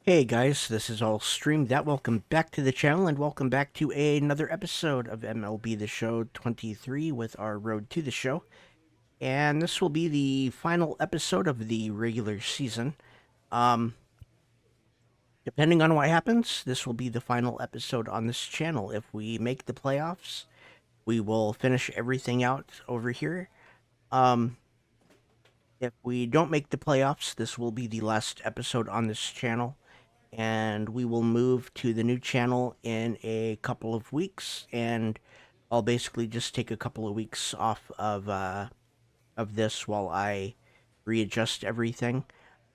Hey guys, this is illstreamthat. Welcome back to the channel and welcome back to another episode of MLB The Show 23 with our Road to the Show. And this will be the final episode of the regular season. Um, Depending on what happens, this will be the final episode on this channel. If we make the playoffs, we will finish everything out over here. If we don't make the playoffs, this will be the last episode on this channel. And we will move to the new channel in a couple of weeks, and I'll basically just take a couple of weeks off of this while I readjust everything.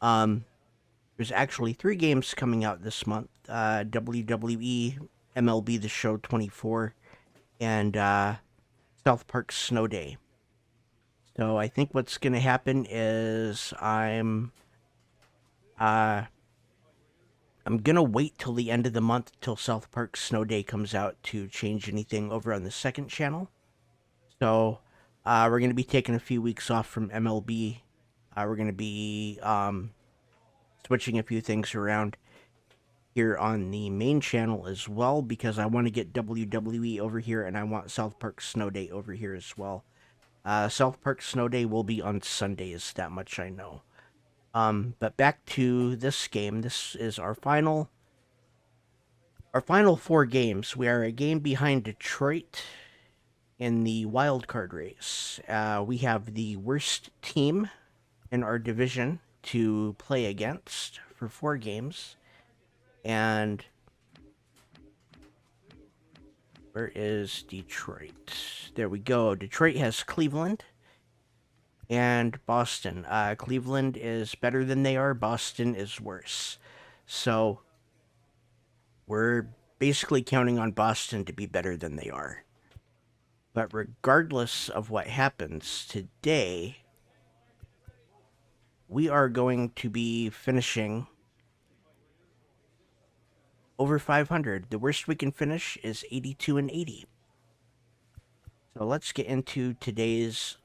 There's actually 3 games coming out this month: WWE, MLB The Show 24, and South Park Snow Day. So I think what's gonna happen is I'm gonna wait till the end of the month till South Park Snow Day comes out to change anything over on the second channel. So we're gonna be taking a few weeks off from MLB. We're gonna be switching a few things around here on the main channel as well, because I want to get WWE over here and I want South Park Snow Day over here as well. South Park Snow Day will be on Sundays, that much I know. But back to this game. This is our final 4 games. We are a game behind Detroit in the wild card race. We have the worst team in our division to play against for 4 games. And where is Detroit? There we go. Detroit has Cleveland and Boston. Cleveland is better than they are. Boston is worse. So we're basically counting on Boston to be better than they are. But regardless of what happens today, we are going to be finishing over 500. The worst we can finish is 82-80. So let's get into today's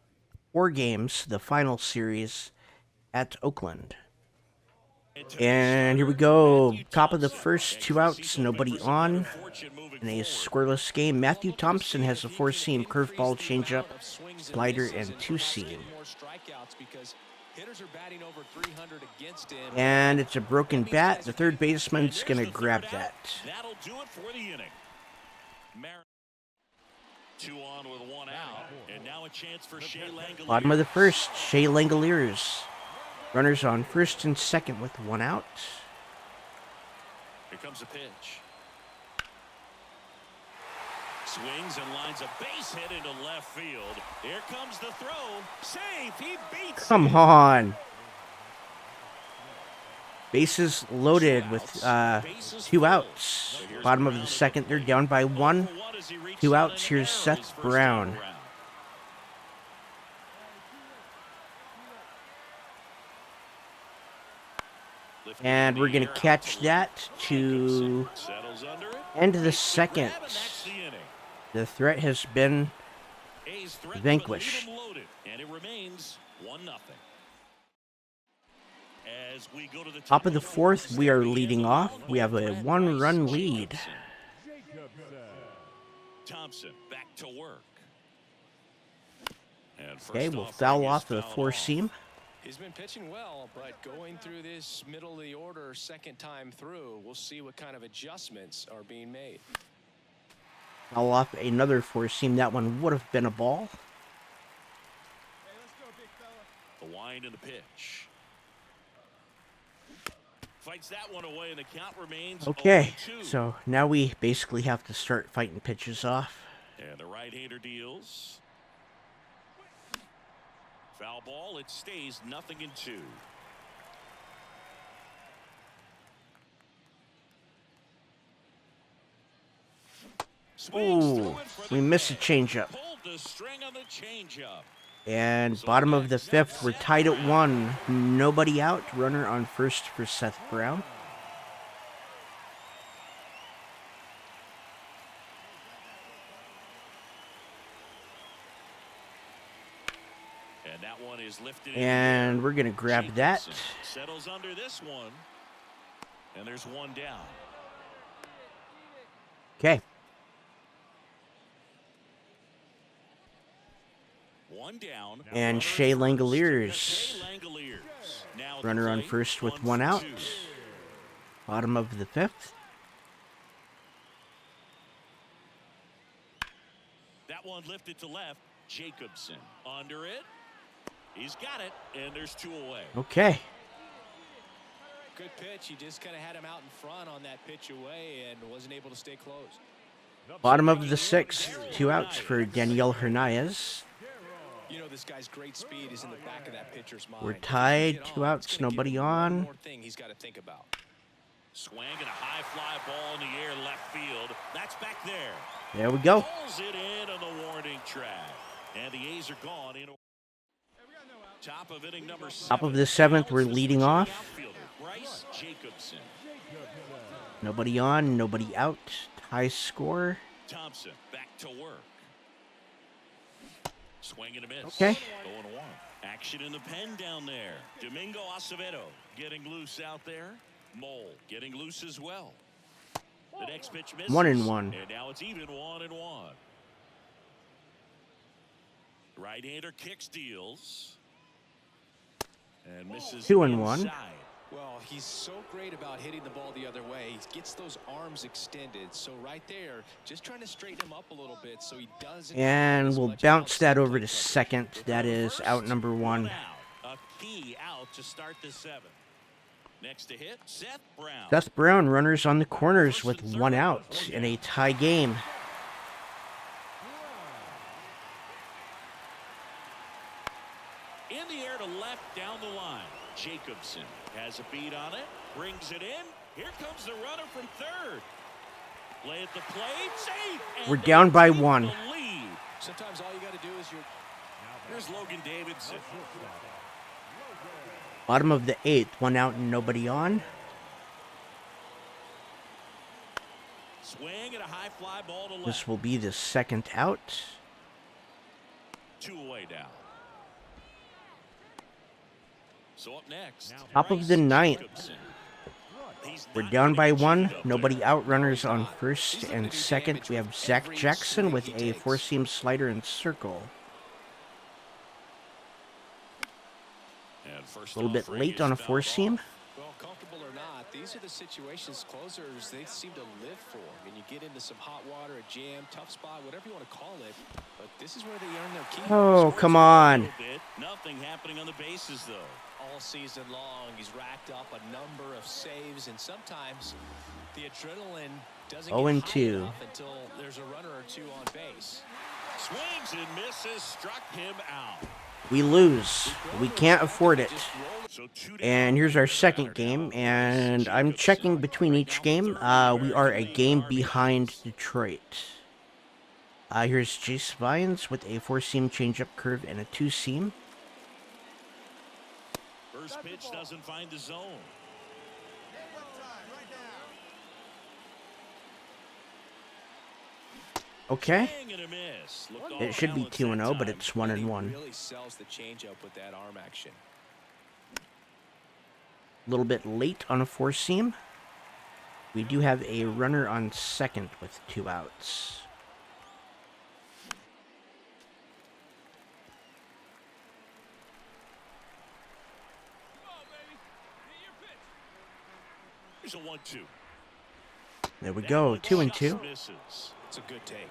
4 games, the final series at Oakland. And here we go. Top of the first, 2 outs, nobody on. In a scoreless game, Matthew Thompson has a 4-seam curveball, changeup, slider, and 2-seam. And it's a broken bat. The third baseman's going to grab that. That'll do it for the inning. 2 on with 1 out, and now a chance for Shea Langoliers. Bottom of the first, Shea Langoliers. Runners on first and second with 1 out. Here comes a pitch. Swings and lines a base hit into left field. Here comes the throw. Safe. He beats. Come on. Bases loaded with 2 outs. Bottom of the second, they're down by 1. 2 outs. Here's Seth Brown. And we're going to catch that to end the second. The threat has been vanquished. And it remains 1-0. Top of the fourth, we are leading off. We have a 1-run lead. Thompson back to work. Okay, we'll foul off the 4-seam. He's been pitching well, but going through this middle of the order second time through, we'll see what kind of adjustments are being made. Foul off another 4-seam. That one would have been a ball. The wind and the pitch. Fights that one away, and the count remains Okay, 0-2. so now we basically have to start fighting pitches off. And the right-hander deals. Foul ball, it stays 0-2. Ooh, we missed a changeup. Pulled the string on the changeup. And bottom of the fifth, we're tied at 1. Nobody out. Runner on first for Seth Brown. And that one is lifted. And we're going to grab that. Settles under this one. And there's one down. Okay. One down. And Shea Langoliers. Shea Langoliers. Now at the Runner on plate, first with 1 one for out. 2. Bottom of the 5th. That one lifted to left. Jacobson under it. He's got it, and there's 2 away. Okay. Good pitch. He just kind of had him out in front on that pitch away and wasn't able to stay close. Bottom of the 6th. 2 outs for Daniel Hernandez. You know, this guy's great speed is in the back of that pitcher's mind. We're tied. 2 outs. Nobody on. One more thing he's got to think about. Swing and a high fly ball in the air left field. That's back there. There we go. Pulls it in on the warning track. And the A's are gone. Top of inning number 7. Top of the 7th. We're leading off. Outfielder Bryce Jacobson. Nobody on. Nobody out. High score. Thompson back to work. Swing and a miss. Okay. 0-1. Action in the pen down there. Domingo Acevedo getting loose out there. Mole getting loose as well. The next pitch misses. 1-1. And now it's even 1-1. Right-hander kicks, deals. And misses 2-1. inside. Well, he's so great about hitting the ball the other way. He gets those arms extended. So right there, just trying to straighten him up a little bit so he doesn't. And we'll bounce that over to second. That is out number 1. A key out to start the 7th. Next to hit, Seth Brown. Seth Brown, runners on the corners with 1 out in a tie game. In the air to left down the line. Jacobson has a beat on it, brings it in. Here comes the runner from third. Play at the plate, safe. And We're down by they take 1. the lead. Sometimes all you got to do is Here's Logan Davidson. Bottom of the 8th. 1 out and nobody on. Swing and a high fly ball to left. This will be the 2nd out. 2 away now. So up next, Top of the 9th. Jacobson. He's We're not down by gonna 1. cheat up Nobody there. out. Runners on first and second. We have Zach Jackson with a 4-seam slider and circle. And first A little bit offering late is on a fouled 4-seam. off. well, comfortable or not, these are the situations closers they seem to live for. And you get into some hot water, a jam, tough spot, whatever you want to call it. But this is where they earn their keep. Oh, come A on. little bit. Nothing happening on the bases, though. All season long, he's racked up a number of saves, and sometimes the adrenaline doesn't 0-2. get high enough until there's a runner or 2 on base. Swings and misses, struck him out. We lose. We can't afford it. So 2 down. And here's our second game, and I'm checking between each game. We are a game behind Detroit. Here's Jace Vines with a 4-seam changeup curve and a 2-seam. First pitch doesn't find the zone. Okay. Swing and a miss. Looked It off should be balance 2-0, that but time. it's 1-1. Really sells the changeup with that arm action. A little bit late on a 4-seam. We do have a runner on second with 2 outs. Here's a 1-2. There we go. 2-2. Misses. It's a good take.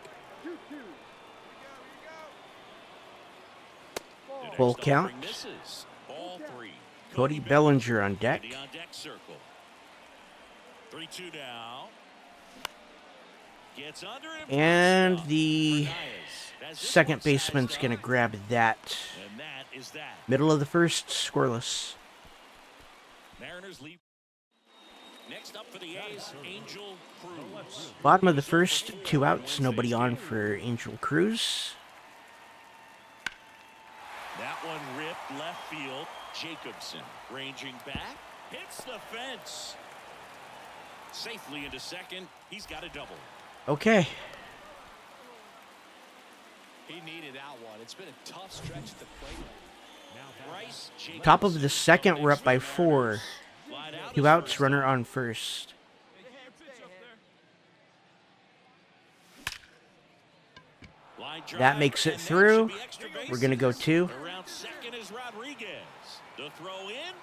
The Full next count. offering misses. Ball 3. Cody Bellinger on deck. The on deck circle. 3-2 now. Gets under him. And Stop. the Hernandez has this second one baseman's sized going to up. grab that. And that is that. Middle of the first, scoreless. Mariners lead. Next up for the A's, Angel Cruz. Bottom of the first, 2 outs. Nobody on for Angel Cruz. That one ripped left field. Jacobson ranging back. Hits the fence. Safely into second. He's got a double. Okay. He needed that one. It's been a tough stretch at the plate. Bryce Jacobson. Top of the second, we're up by 4. Flied out 2 his outs, first runner time. on first. Line That drive, makes it and that through. should be extra We're going to go bases. 2. Around second is Rodriguez. The throw in.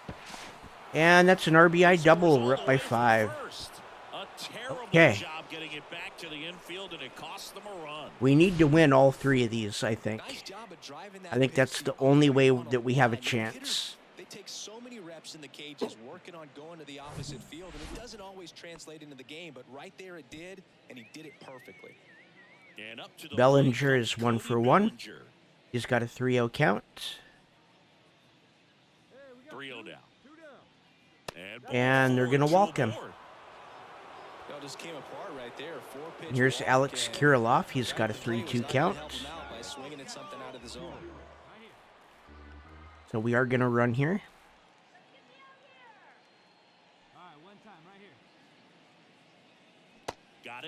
And that's an RBI double. Scores We're all up the by way from 5. first. A terrible Okay. job getting it back to the infield, and it cost them a run. We need to win all 3 of these, I think. Nice job of driving that I think pitch that's to the the only upright way on that we have a line. Hitters, chance. they take so many reps in the cages working on going to the opposite field, and it doesn't always translate into the game, but right there it did, and he did it perfectly. And up to the Bellinger plate is comes 1 for Cody 1. Bellinger. He's got a 3-0 count. 3-0 down. And they're going to walk him. Well, just came apart right there. 4-pitch Here's walk, Alex and Kirilloff. He's got a the play was 3-2 not gonna count. help him out by swinging at something out of the zone. So we are going to run here.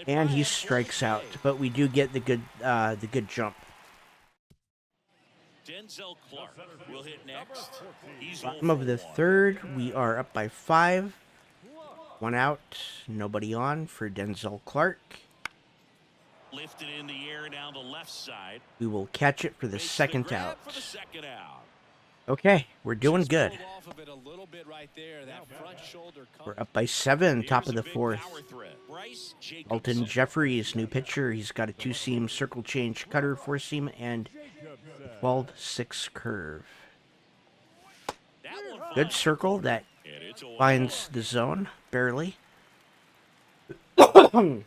And he strikes out, but we do get the good jump. Denzel Clark will hit next. He's Bottom of the 3rd, we are up by 5. 1 out, nobody on for Denzel Clark. Lifted in the air down the left side. We will catch it for the Makes the second grab out. for the second out. Okay, we're doing Just good. pulled off of it a little bit right there. That front shoulder We're comes. up by 7, top Here's of a the big 4th. power threat. Bryce Jacobson. Alton Jeffries, new pitcher. He's got a 2-seam circle change cutter, 4-seam, and 12-6 curve. That one Good finds circle that the corner, and it's a 1-1. finds the zone, barely. Fouled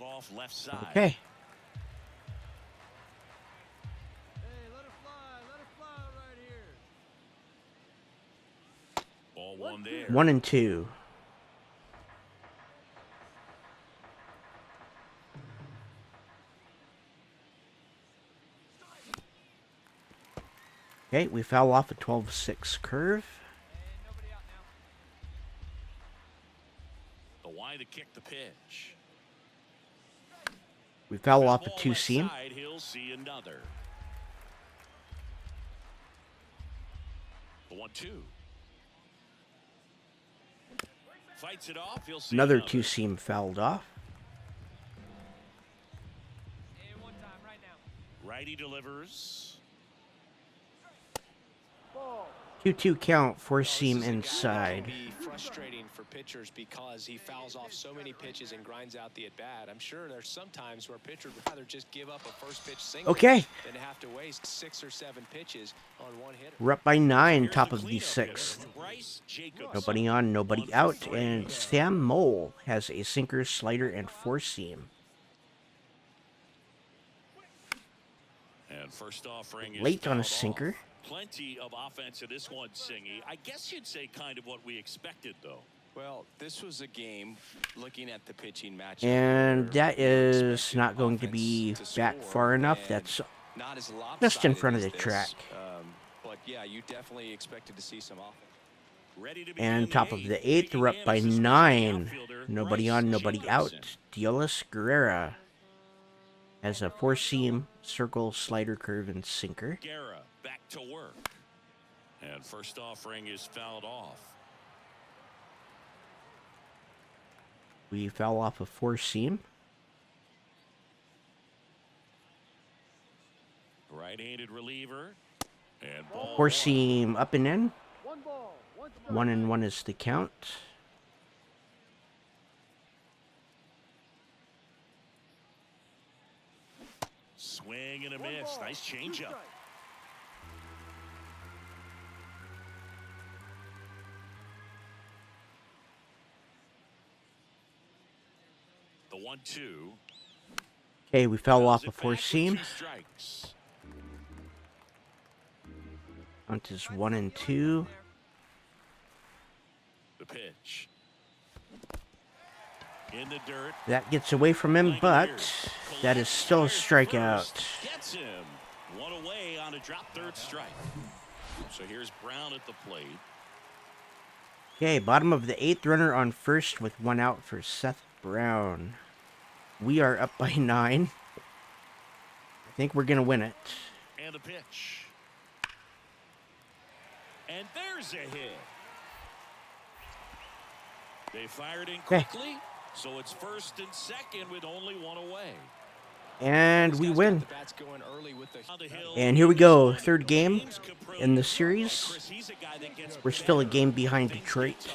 off left side. Okay. Ball one there. 1 and 2. Okay, we foul off a 12-6 curve. The wide to kick the pitch. We foul off a Ball 2-seam. left side, he'll see another. The 1-2. Fights it off. He'll see Another 2-seam fouled off. Righty delivers. 2-2 count, This 4-seam is a guy that inside. can be frustrating for pitchers because he fouls off so many pitches and grinds out the at-bat. I'm sure there's some times where a pitcher would rather just give up a first pitch single Okay, than to have to waste 6 or 7 pitches on one hitter. we're up by 9, Here's top the of the cleanup 6th. hitter, Bryce Jacobson. Nobody on, nobody 1 for out, 3. and Sam Mole has a sinker, slider, and 4-seam. And first offering is Late on a fouled sinker. off. Plenty of offense in this one, Singy. I guess you'd say kind of what we expected, though. Well, this was a game looking at the pitching matchup. And where that you is expected not going to offense be to back score, far enough. and That's not as just in lopsided front of as the this. track. But yeah, you definitely expected to see some offense. Ready to begin And the top of 8th. the 8th, we're up Taking by in is the 9. outfielder, Nobody Bryce on, nobody out. Jacobson. Diolis Guerrera has a 4-seam, circle, slider, curve, and sinker. Guerra back to work. And first offering is fouled off. We foul off a 4-seam. Right-handed reliever. And ball 4-seam up and in. 1 and 1 is the count. swing and a miss. Nice changeup. The 1-2. Okay, we fell off Throws a it back four with seam. 2 strikes. Onto 1 and 2. The pitch. In the dirt. That gets away from him, but that is still a strikeout. Gets him. One away on a drop third strike. So here's Brown at the plate. Okay, bottom of the 8th, runner on first with 1 out for Seth Brown. We are up by 9. I think we're going to win it. And the pitch. And there's a hit. They fired in quickly, so it's first and second with only one away. And we win. And here we go, third game in the series. We're still a game behind Detroit.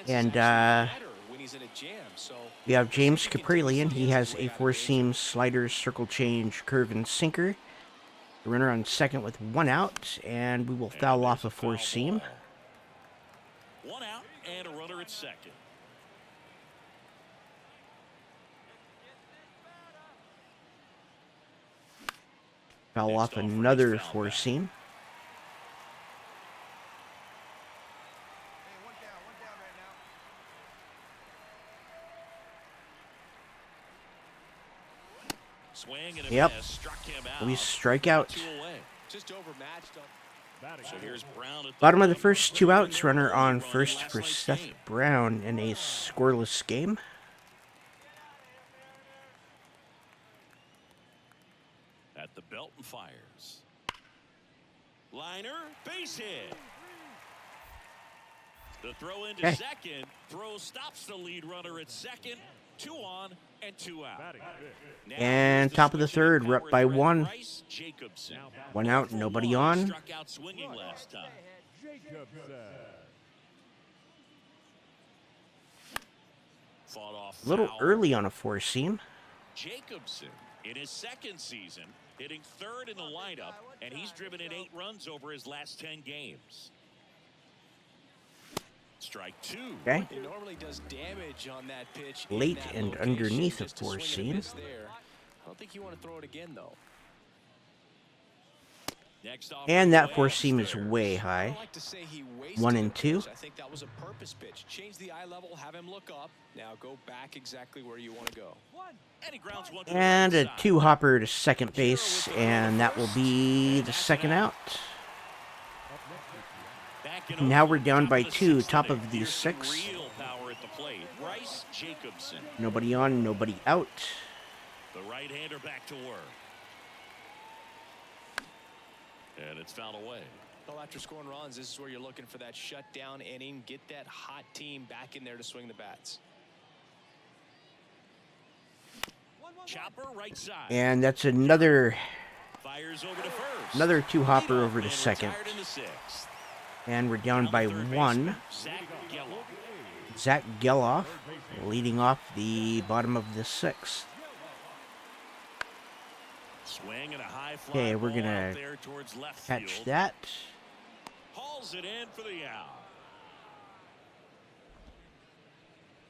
And we have James Caprillion. He has a four-seam slider, circle change, curve, and sinker. The runner on second with one out, and we will foul off a four-seam. One out and a runner at second. Foul off another four-seam. Yep, we strike out. Bottom of the first, two outs. Runner on first for Seth Brown in a scoreless game. At the belt and fires. Liner, base hit. The throw into second. Throw stops the lead runner at second. 2 on and 2 out. And top of the third, we're up by one. One out, nobody on. Struck out swinging last time. Fought off A little foul. early on a four-seam. Jacobson in his second season hitting third in the lineup, and he's driven in 8 runs over his last 10 games. Strike 2. Okay. It normally does damage on that pitch. Late and underneath a four-seam. I don't think you want to throw it again, though. And that four-seam is way high. 1 and 2. I think that was a purpose pitch. Change the eye level, have him look up. Now go back exactly where you want to go. And a two-hopper to second base, and that will be the second out. Now we're down by 2, top of the 6. Nobody on, nobody out. The right-hander back to work. And it's fouled away. Well, after scoring runs, this is where you're looking for that shutdown inning. Get that hot team back in there to swing the bats. Chopper right side. And that's another Fires over to first. another two-hopper over to second. In the 6th. And we're down by 1. Zach Geloff leading off the bottom of the 6th. Swing and a high fly. Okay, we're gonna catch that. Hauls it in for the out.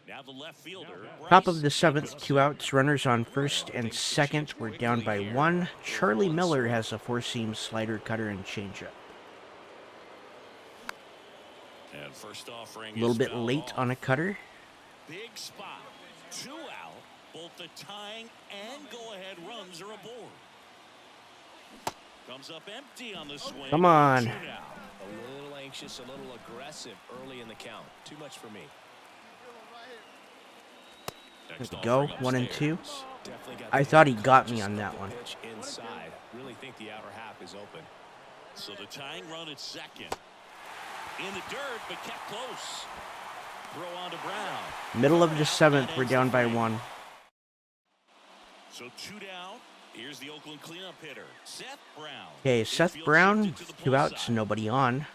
Now the left fielder. Top of the 7th, 2 outs. Runners on first and second. We're down by 1. Charlie Miller has a four-seam slider, cutter, and changeup. And first offering A little bit late on a cutter. Big spot. 2 out. Both the tying and go-ahead runs are aboard. Comes up empty on the swing. Come on. 2 down. A little anxious, a little aggressive early in the count. Too much for me. There we go, 1 and 2. I thought he got me on that one. Inside. Really think the outer half is open. So the tying run at second. In the dirt, but kept close. Throw on to Brown. Middle of the 7th, we're down by 1. So 2 down. Here's the Oakland cleanup hitter, Seth Brown. Okay, Seth Brown, 2 outs, nobody on.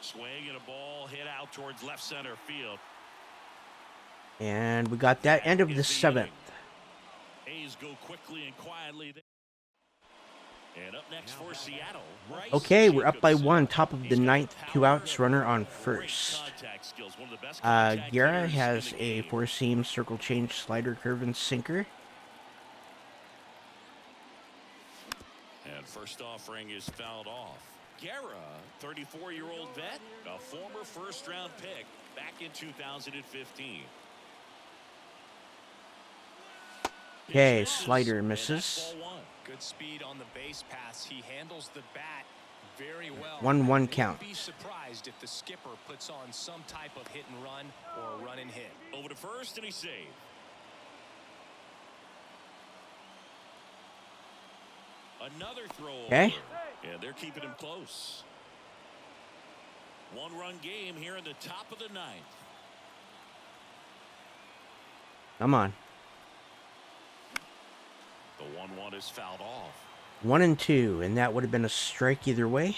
Swing and a ball hit out towards left center field. And we got that end of the 7th. A's go quickly and quietly. And up next for Seattle. Okay, we're up by 1, top of the 9th, 2 outs, runner on first. Guerra has a four-seam circle change, slider, curve, and sinker. And first offering is fouled off. Guerra, 34-year-old vet, a former first-round pick back in 2015. Okay, slider misses. Good speed on the base pass. He handles the bat very well. 1-1 count. Be surprised if the skipper puts on some type of hit and run or a run and hit. Over to first, and he saved. Another throw. Okay. And they're keeping him close. One-run game here in the top of the ninth. Come on. The 1-1 is fouled off. 1-2, and that would have been a strike either way.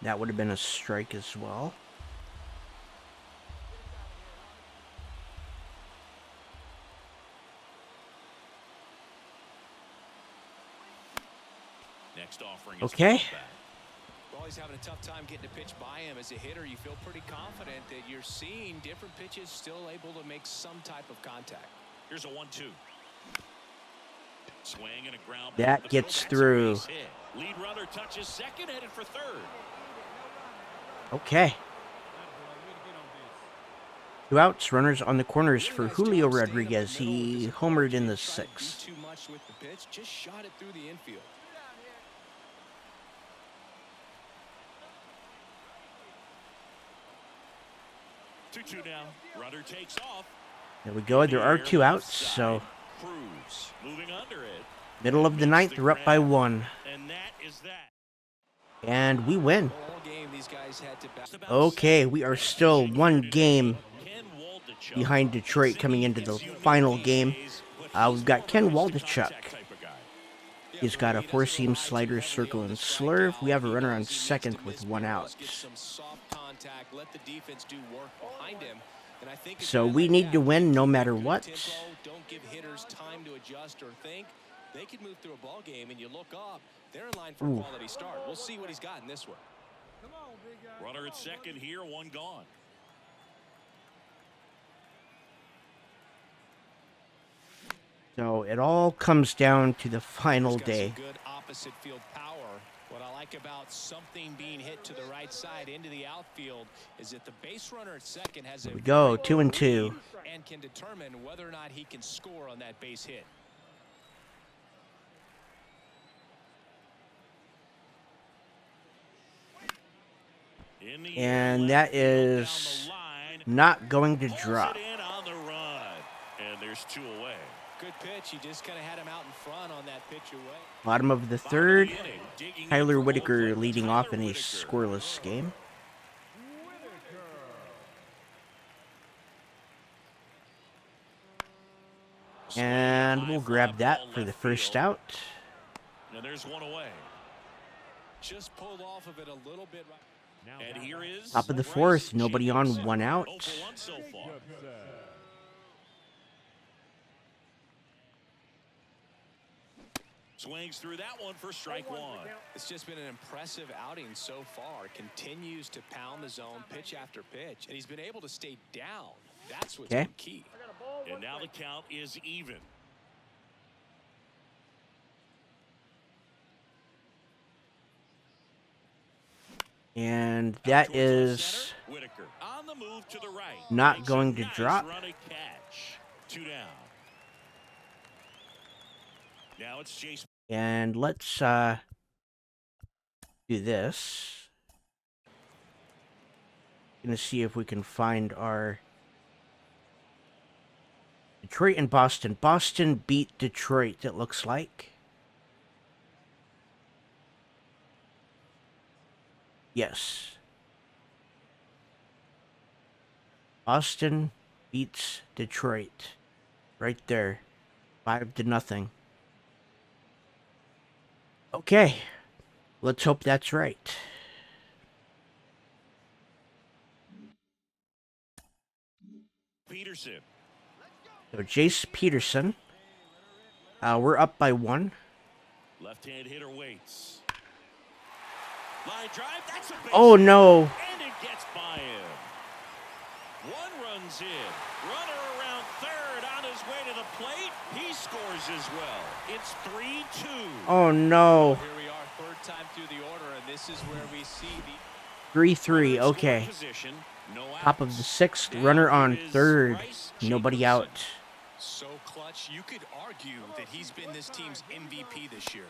That would have been a strike as well. Next offering is Okay. Well, he's having a tough time getting a pitch by him. As a hitter, you feel pretty confident that you're seeing different pitches still able to make some type of contact. Here's a 1-2. Swing and a ground. That gets through. Lead runner touches second, headed for third. Okay. 2 outs, runners on the corners for Julio Rodriguez. He homered in the 6th. Too much with the pitch, just shot it through the infield. Two now. Runner takes off. There we go. There are 2 outs, so Cruz moving under it. middle of the 9th, we're up by 1. And that is that. And we win. All game, these guys had to Okay, we are still 1 game Ken Waldachuk. behind Detroit coming into the final game. We've got Ken Waldachuk. Type of guy. He's got a 4-seam slider, circle, and slurve. We have a runner on second with 1 out. Get some soft contact, let the defense do work behind him. And I think So we need to win no matter what. Don't give hitters time to adjust or think. They could move through a ball game, and you look up, they're in line for a quality start. We'll see what he's got in this one. Runner at second here, 1 gone. So it all comes down to the final day. Good opposite field power. What I like about something being hit to the right side into the outfield is that the base runner at second has Here we go, 2-2. and can determine whether or not he can score on that base hit. And that is not going to drop. On the run. And there's 2 away. Good pitch. He just kind of had him out in front on that pitch away. Bottom of the 3rd, Tyler Whitaker leading off in a scoreless game. And we'll grab that for the first out. And there's 1 away. Just pulled off of it a little bit. And here is Top of the 4th, nobody on, 1 out. 0 for 1 so far. Swings through that one for strike 1. It's just been an impressive outing so far. Continues to pound the zone pitch after pitch, and he's been able to stay down. That's what's been key. And now the count is even. And that is Whitaker on the move to the right. not going to drop. Run a catch. 2 down. Now it's Chase. And let's do this. Gonna see if we can find our Detroit and Boston. Boston beat Detroit, it looks like. Yes. Boston beats Detroit. Right there. 5-0. Okay. Let's hope that's right. Peterson. So Jace Peterson. We're up by 1. Left-hand hitter waits. Line drive. That's a base Oh hit, no. and it gets by him. 1 runs in. Runner around third on his way to the plate. He scores as well. It's 3-2. Oh no. Here we are, 3rd time through the order, and this is where we see the 3-3. Okay. Position, no Top of the 6th. Runner on 3rd. Nobody out. so clutch. You could argue that he's been this team's MVP this year.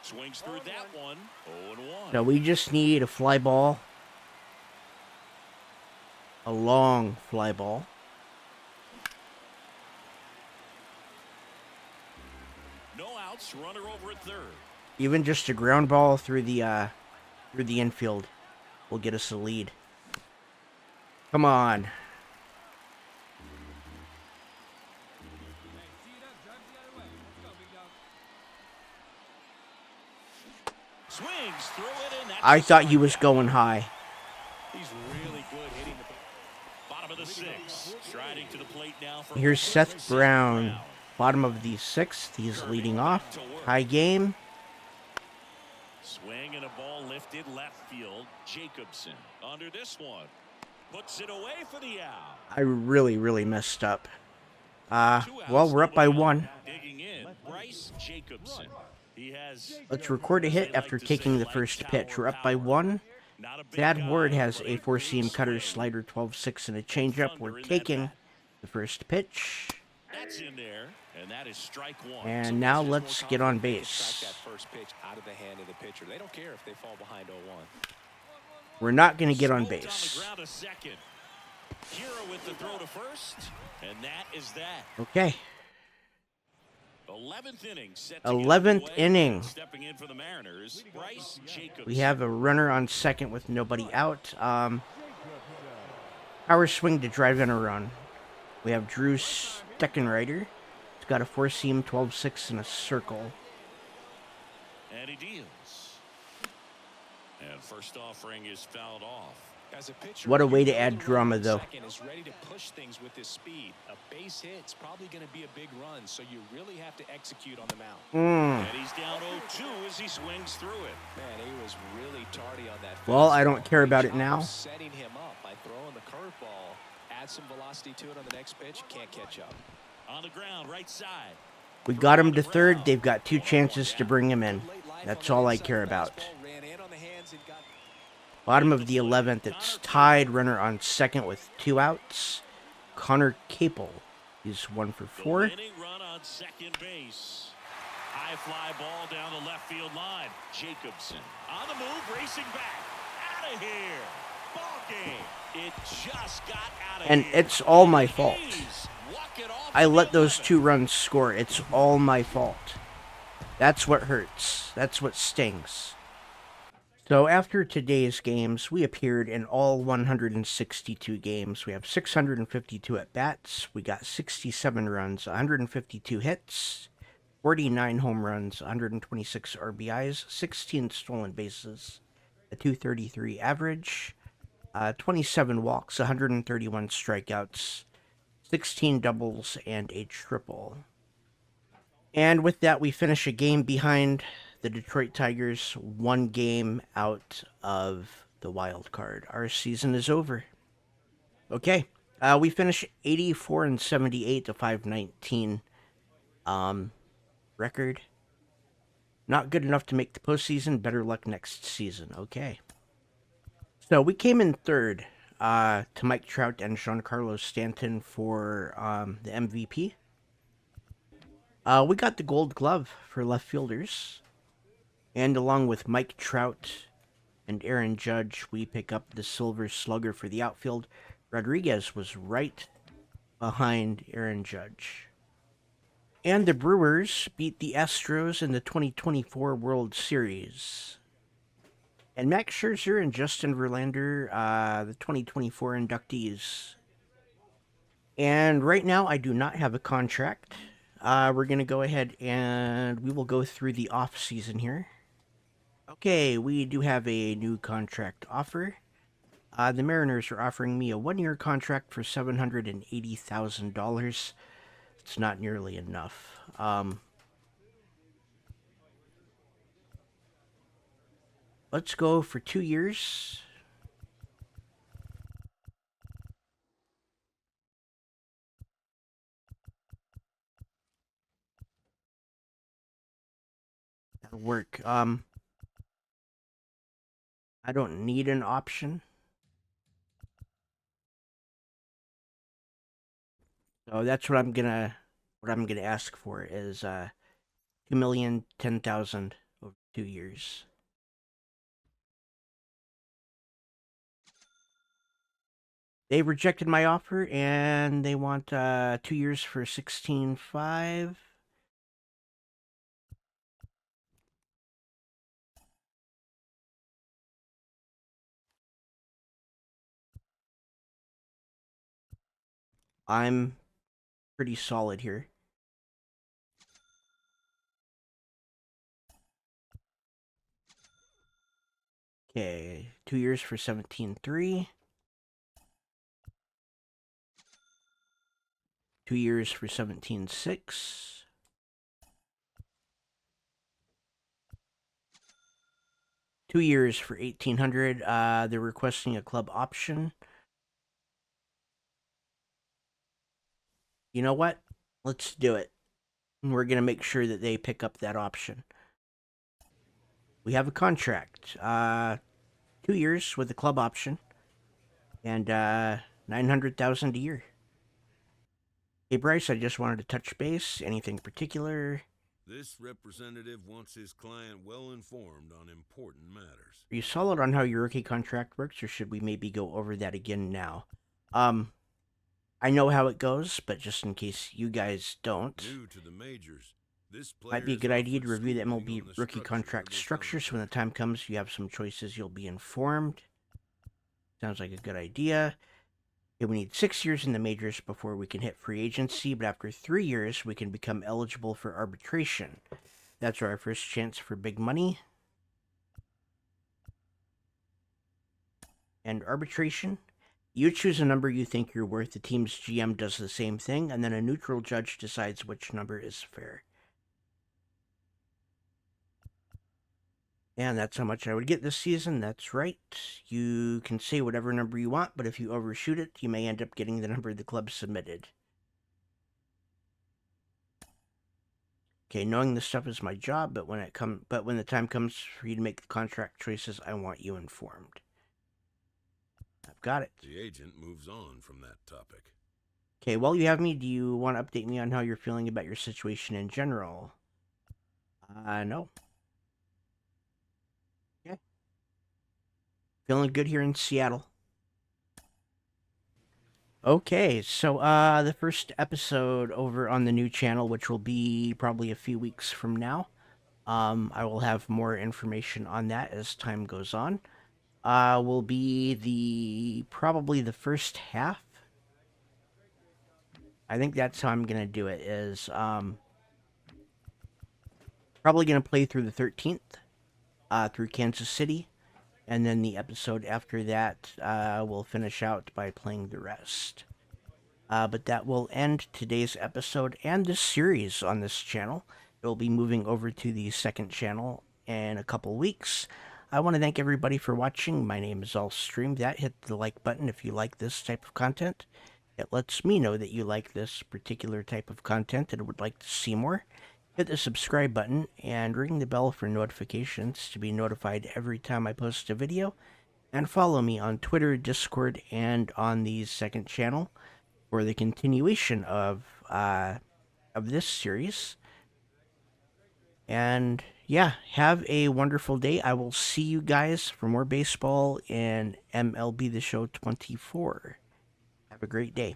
Swings through that one. 0-1. So we just need a fly ball. A long fly ball. No outs, runner over at third. Even just a ground ball through the infield will get us a lead. Come on. Swings through it, and that's I a thought he was strikeout. going high. He's really good hitting the bottom of the sixth. Striding to the plate now for Here's Oakland, Seth Brown. Bottom of the sixth. He's leading off. High game. Swing and a ball lifted left field. Jacobson under this one. Puts it away for the out. I really messed up. Two Well, outs, we're up by nobody out. one. Digging in, Bryce Jacobson. He has. Let's record a hit after taking the first pitch. We're up by one. Not a big Thad guy, Ward has but a four-seam cutter, slider, 12-6, and a changeup. We're taking the first pitch. That's in there, and that is strike one. And now let's get on base. That first pitch out of the hand of the pitcher. They don't care if they fall behind 0-1. We're not going to get on Smoked base. On the ground a second. Kira with the throw to first, and that is that. Okay. 11th inning. Set to get 11th underway. inning. Stepping in for the Mariners, Bryce Jacobson. We have a runner on second with nobody out. Power swing to drive in a run. We have Drew Steckenrider. He's got a four-seam, 12-6, and a circle. And he deals. And first offering is fouled off. As a pitcher, What a way to you add know the drama, runner though. second is ready to push things with his speed. A base hit's probably going to be a big run, so you really have to execute on the mound. And he's down 0-2 as he swings through it. Man, he was really tardy on that. Well, I don't fastball. care about Great it now. job setting him up by throwing the curveball. Add some velocity to it on the next pitch. Can't catch up. On the ground, right side. We got him to third. They've got two chances to bring him in. That's all I care about. Ran in on the hands and got Bottom of the 11th, it's tied. Runner on second with two outs. Connor Capel. He's 1 for 4. The winning run on second base. High fly ball down the left field line. Jacobson on the move, racing back. Out of here. Ball game. It just got out of And here. it's all my fault. Jeez, walk it off I the let those 11th. two runs score. It's all my fault. That's what hurts. That's what stings. So after today's games, we appeared in all 162 games. We have 652 at-bats. We got 67 runs, 152 hits, 49 home runs, 126 RBIs, 16 stolen bases, a 233 average, 27 walks, 131 strikeouts, 16 doubles, and a triple. And with that, we finish a game behind the Detroit Tigers, one game out of the wild card. Our season is over. Okay, we finish 84-78, a 519 record. Not good enough to make the postseason. Better luck next season. Okay. So we came in third to Mike Trout and Giancarlo Stanton for the MVP. We got the Gold Glove for left fielders. And along with Mike Trout and Aaron Judge, we pick up the Silver Slugger for the outfield. Rodriguez was right behind Aaron Judge. And the Brewers beat the Astros in the 2024 World Series. And Max Scherzer and Justin Verlander, the 2024 inductees. And right now, I do not have a contract. We're going to go ahead and we will go through the off season here. Okay, we do have a new contract offer. The Mariners are offering me a 1-year contract for $780,000. It's not nearly enough. Let's go for 2 years. That'll work. I don't need an option. So that's what I'm gonna ask for is $2,010,000 over 2 years. They rejected my offer and they want 2 years for 16.5. I'm pretty solid here. Okay, 2 years for 17.3. 2 years for 17.6. 2 years for 1,800. They're requesting a club option. You know what? Let's do it. And we're going to make sure that they pick up that option. We have a contract. 2 years with the club option. And 900,000 a year. Hey, Bryce, I just wanted to touch base. Anything particular? This representative wants his client well informed on important matters. Are you solid on how your rookie contract works, or should we maybe go over that again now? I know how it goes, but just in case you guys don't, New to the majors, this might be a good idea to review the MLB rookie contract structure so when the time comes you have some choices, you'll be informed. Sounds like a good idea. Okay, we need 6 years in the majors before we can hit free agency, but after 3 years, we can become eligible for arbitration. That's our first chance for big money. And arbitration, you choose a number you think you're worth, the team's GM does the same thing, and then a neutral judge decides which number is fair. And that's how much I would get this season. That's right. You can say whatever number you want, but if you overshoot it, you may end up getting the number the club submitted. Okay, knowing this stuff is my job, but when the time comes for you to make the contract choices, I want you informed. I've got it. The agent moves on from that topic. Okay, while you have me, do you want to update me on how you're feeling about your situation in general? No. Okay. Feeling good here in Seattle. Okay, so the first episode over on the new channel, which will be probably a few weeks from now, I will have more information on that as time goes on. Will be probably the first half. I think that's how I'm gonna do it. Is probably gonna play through the 13th, through Kansas City, and then the episode after that will finish out by playing the rest. But that will end today's episode and this series on this channel. It will be moving over to the second channel in a couple weeks. I want to thank everybody for watching. My name is illstreamthat. Hit the like button if you like this type of content. It lets me know that you like this particular type of content and would like to see more. Hit the subscribe button and ring the bell for notifications to be notified every time I post a video. And follow me on Twitter, Discord, and on the second channel for the continuation of this series. And yeah, have a wonderful day. I will see you guys for more baseball in MLB The Show 24. Have a great day.